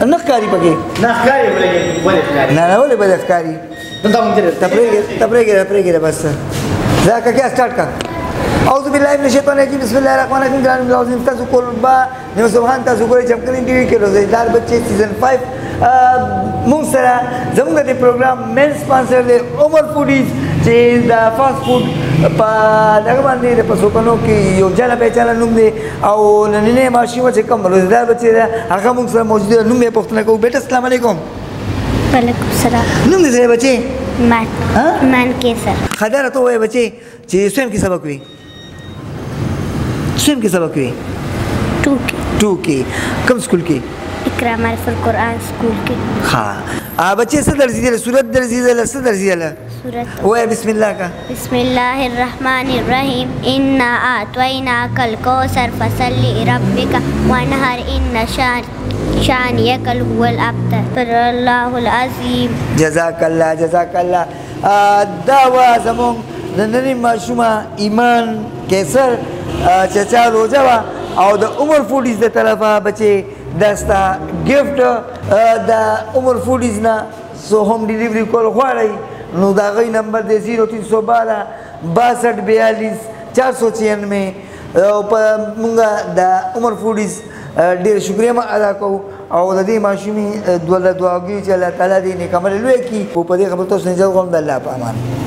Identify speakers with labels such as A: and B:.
A: نه ښکاري پکې
B: نه ښکاري ولې ښکاري
A: نه ولې به ښکاري تپریږي بس ځکه کې سٹارټ کا اعوذ بالله من الشیطان الرجیم بسم الله الرحمن الرحیم ګران ملازم تاسو کولبا نو سبحان تاسو ګورئ چمکرین ټي وي کې روزدار بچي سیزن 5 مونږ سره زموږ د پروګرام مین سپانسر دی عمر فوډیز چې د فاست فوډ په دغه باندې د پسوکنو کې یو جلا پېچاله نوم دی او نننې ماشومه چې کوم روزدار بچي دی هغه مونږ سره موجود دی نوم یې پوښتنه کوو بیټه السلام علیکم
C: وعلیکم السلام
A: نوم دې څه دی بچي
C: مان کیسر
A: خدای راته ووایه بچي چې سویم کې سبق وي سویم کې سبق وي 2 کې کوم سکول کې
C: اقرا معرف القرآن سکول کې
A: ها بچي څه درځي دی سورت درځي دی څه درځي دی
C: سورت
A: وای بسم الله کا
C: بسم الله الرحمن الرحیم انا اعطیناک الکوثر فصل لربک وانحر ان شانئک هو الابتر صدق الله العظیم
A: جزاک الله دا وا زمون نننې ماشومه ایمان کیسر چچا روزه وا او د عمر فوډیز د طرفه بچي داستا ګفت د عمر فوډیز نه سو ہوم ډیلیوری کول غواړئ نو د هغوی نمبر دی 0312 6242 496 او په مونږ د عمر فوډیز ډېر شکریه ادا کوو او د دې ماشومې دعاګوي چې الله تعالی دې نیک عمل لوی کړي په دې خبرو تاسو نه ځل غوښتل الله په امان